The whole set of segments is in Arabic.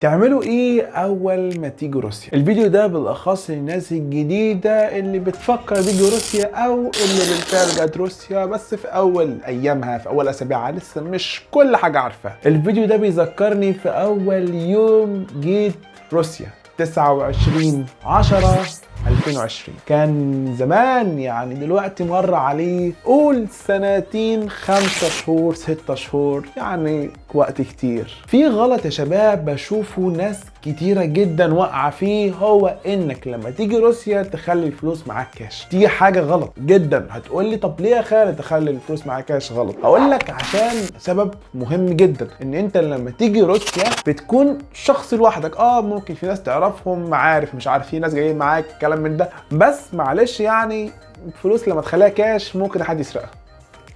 تعملوا ايه اول ما تيجي روسيا؟ الفيديو ده بالاخص للناس الجديده اللي بتفكر تيجي روسيا او اللي بالفعل جت روسيا بس في اول ايامها، في اول اسابيعها لسه مش كل حاجه عارفاها. الفيديو ده بيذكرني في اول يوم جيت روسيا 29/10/2020. كان زمان يعني، دلوقتي مر عليه قول سنتين، 5 شهور 6 شهور، يعني وقت كتير. في غلط يا شباب بشوفه ناس كتيرة جدا واقعة فيه، هو انك لما تيجي روسيا تخلي الفلوس معاك كاش. دي حاجة غلط جدا. هتقولي طب ليه يا خالد تخلي الفلوس معاك كاش غلط؟ هقول لك عشان سبب مهم جدا، ان انت لما تيجي روسيا بتكون شخص لوحدك. ممكن في ناس تعرفهم، معارف، مش عارف، في ناس جايين معاك، كلام من ده، بس معلش يعني الفلوس لما تخليها كاش ممكن حد يسرقها.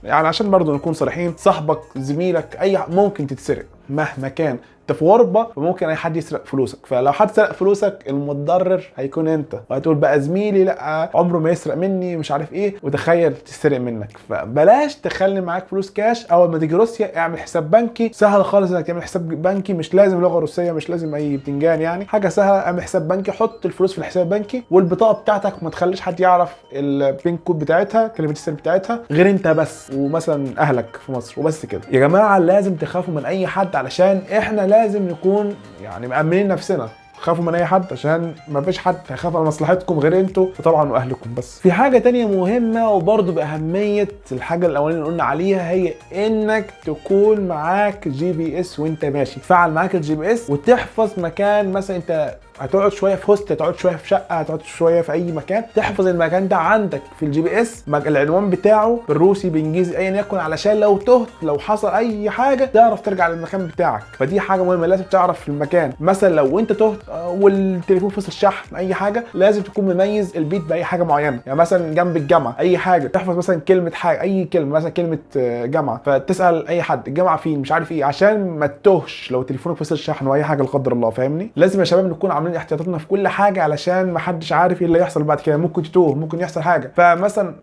يعني عشان برضو نكون صريحين، صاحبك، زميلك، اي ممكن تتسرق مهما كان. انت في غربه وممكن اي حد يسرق فلوسك، فلو حد سرق فلوسك المتضرر هيكون انت، وهتقول بقى زميلي لا عمره ما يسرق مني، مش عارف ايه، وتخيل تسرق منك. فبلاش تخلي معاك فلوس كاش. اول ما تيجي روسيا اعمل حساب بنكي، سهل خالص انك تعمل حساب بنكي، مش لازم لغه روسيه، مش لازم اي بتنجان، يعني حاجه سهله. اعمل حساب بنكي، حط الفلوس في الحساب البنكي، والبطاقه بتاعتك ما تخليش حد يعرف البين كود بتاعتها، كلمه السر بتاعتها، غير انت بس ومثلا اهلك في مصر، وبس كده. يا جماعه لازم تخافوا من اي حد، علشان احنا لازم نكون يعني مأمنين نفسنا. خافوا من اي حد عشان ما فيش حد هيخاف على مصلحتكم غير انتوا وطبعا واهلكم. بس في حاجه تانية مهمه وبرضه باهميه الحاجه الاولانيه اللي قلنا عليها، هي انك تكون معاك GPS وانت ماشي. تفعل معاك الGPS وتحفظ مكان. مثلا انت هتقعد شويه في هوست، هتقعد شويه في شقه، هتقعد شويه في اي مكان، تحفظ المكان ده عندك في الGPS، العنوان بتاعه بالروسي بالانجليزي ايا يكن، علشان لو تهت، لو حصل اي حاجه تعرف ترجع للمكان بتاعك. فدي حاجه مهمه، لازم تعرف المكان. مثلا لو انت تهت والتليفون فصل شحن، اي حاجه، لازم تكون مميز البيت باي حاجه معينه. يعني مثلا جنب الجامعه، اي حاجه، تحفظ مثلا كلمه حاجه، اي كلمه، مثلا كلمه جامعه، فتسال اي حد الجامعه فين، مش عارف ايه، عشان ما تتوهش لو تليفونك فصل شحن واي حاجه لا قدر الله. فاهمني؟ لازم يا شباب نكون عاملين احتياطاتنا في كل حاجه، علشان ما حدش عارف ايه اللي يحصل بعد كده. ممكن تتوه، ممكن يحصل حاجه. فمثلا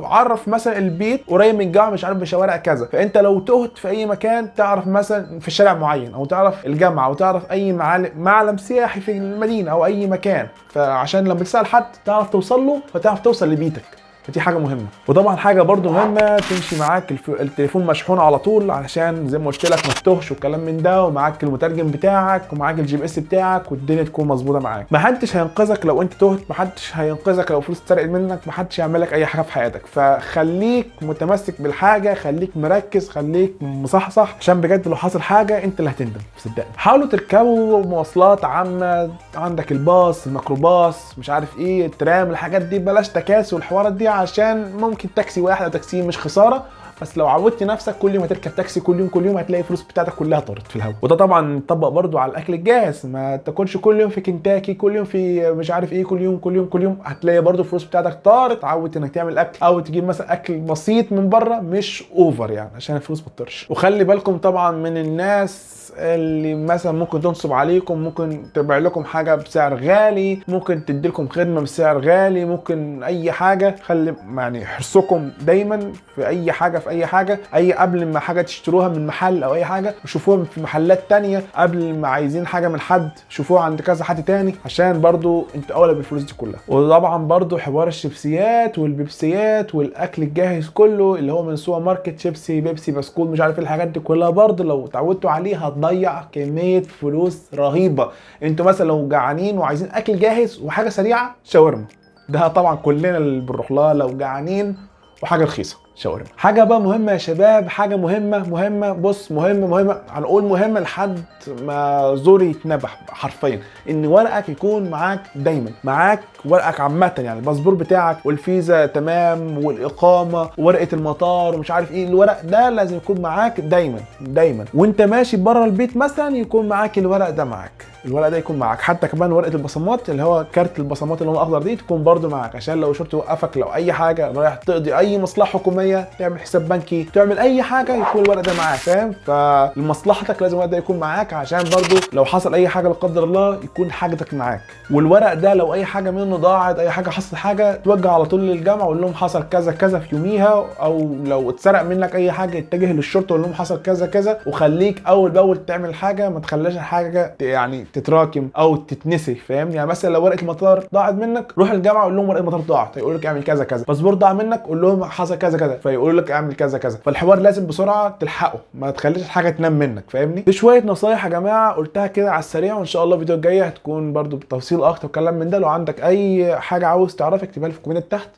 عرف مثلا البيت قريب من الجامعه، مش عارف بشوارع كذا، فانت لو تهت في اي مكان تعرف مثلا في شارع معين، او تعرف الجامعه، او تعرف اي معلم سياحي في المدينه او اي مكان، فعشان لما تسال حد تعرف توصل له، فتعرف توصل لبيتك. فدي حاجه مهمه. وطبعا حاجه برضو مهمه، تمشي معاك التليفون مشحون على طول، علشان زي ما قلت لك ما تتوهش والكلام من ده، ومعاك المترجم بتاعك، ومعاك الGPS بتاعك، والدنيا تكون مظبوطه معاك. ما حدش هينقذك لو انت تهت، ما حدش هينقذك لو فلوس اتسرقت منك، ما حدش هيعمل لك اي حاجه في حياتك. فخليك متمسك بالحاجه، خليك مركز، خليك مصحصح، عشان بجد لو حصل حاجه انت اللي هتندم. صدقني. حاولوا تركبوا مواصلات عامه، عندك الباص، الميكروباص، مش عارف ايه، الترام، الحاجات دي. بلاش تكاسي والحوارات دي، عشان ممكن تاكسي واحد او تاكسي مش خساره، بس لو عودت نفسك كل يوم هتركب تاكسي كل يوم كل يوم، هتلاقي الفلوس بتاعتك كلها طارت في الهواء. وده طبعا يطبق برضو على الاكل الجاهز. ما تاكلش كل يوم في كنتاكي، كل يوم في مش عارف ايه، كل يوم كل يوم كل يوم، هتلاقي برضو الفلوس بتاعتك طارت. عود انك تعمل اكل، او تجيب مثلا اكل بسيط من بره، مش اوفر يعني، عشان الفلوس ما تطرش. وخلي بالكم طبعا من الناس اللي مثلا ممكن تنصب عليكم، ممكن تبيع لكم حاجه بسعر غالي، ممكن تدي لكم خدمه بسعر غالي، ممكن اي حاجه. خلي يعني حرصكم دايما في اي حاجه، في اي حاجه، قبل ما حاجه تشتروها من محل او اي حاجه، وشوفوها في محلات تانية. قبل ما عايزين حاجه من حد، شوفوها عند كذا حد تاني، عشان برضو انتوا اولى بالفلوس دي كلها. وطبعا برضو حوار الشيبسيات والبيبسيات والاكل الجاهز كله، اللي هو من سوبر ماركت، شيبسي، بيبسي، بسكوت، مش عارف الحاجات دي كلها، برضو لو اتعودتوا عليها هتضيع كميه فلوس رهيبه. انتوا مثلا لو جعانين وعايزين اكل جاهز وحاجه سريعه، شاورما. ده طبعا كلنا اللي بنروح لها لو جعانين، وحاجه رخيصه، شاورما. حاجه بقى مهمه يا شباب، حاجه مهمه، بص، مهمه، هنقول مهمه لحد ما زوري يتنبح حرفيا، ان ورقك يكون معاك دايما. معاك ورقك عامه، يعني الباسبور بتاعك والفيزا تمام، والاقامه، وورقه المطار، ومش عارف ايه. الورق ده لازم يكون معاك دايما دايما. وانت ماشي بره البيت مثلا يكون معاك الورق ده معاك، الورق ده يكون معاك. حتى كمان ورقه البصمات، اللي هو كارت البصمات اللي هو الاخضر دي، تكون برده معاك، عشان لو شرطي يوقفك، لو اي حاجه رايح تقضي اي مصلحه حكوميه ميه، تعمل حساب بنكي، تعمل اي حاجه يكون الورق ده معاك، فاهم؟ فلمصلحتك لازم الورق ده يكون معاك، عشان برضو لو حصل اي حاجه لا قدر الله يكون حاجتك معاك. والورق ده لو اي حاجه منه ضاعت، اي حاجه حصل حاجه، توجه على طول للجامعه وقول لهم حصل كذا كذا في يوميها، او لو اتسرق منك اي حاجه اتجه للشرطه وقول لهم حصل كذا كذا. وخليك اول باول تعمل حاجه، ما تخليش الحاجه يعني تتراكم او تتنسي، فاهم؟ يعني مثلا لو ورقه المطار ضاعت منك، روح الجامعه قول لهم ورقه المطار ضاعت، يقول لك اعمل كذا كذا. باسبور ضاع منك، قول لهم حصل كذا كذا، فيقولوا لك اعمل كذا كذا. فالحوار لازم بسرعه تلحقه، ما تخليش الحاجه تنام منك، فاهمني؟ دي شويه نصايح يا جماعه قلتها كده على السريع، وان شاء الله الفيديو الجاي هتكون برضو بالتفصيل اكتر وكلام من ده. لو عندك اي حاجه عاوز تعرفها اكتبها لي في الكومنت تحت.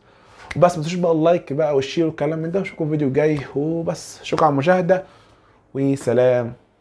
وبس ما تنسوش بقى اللايك بقى والشير والكلام من ده. اشوفكم في فيديو جاي وبس. شكرا على المشاهده وسلام.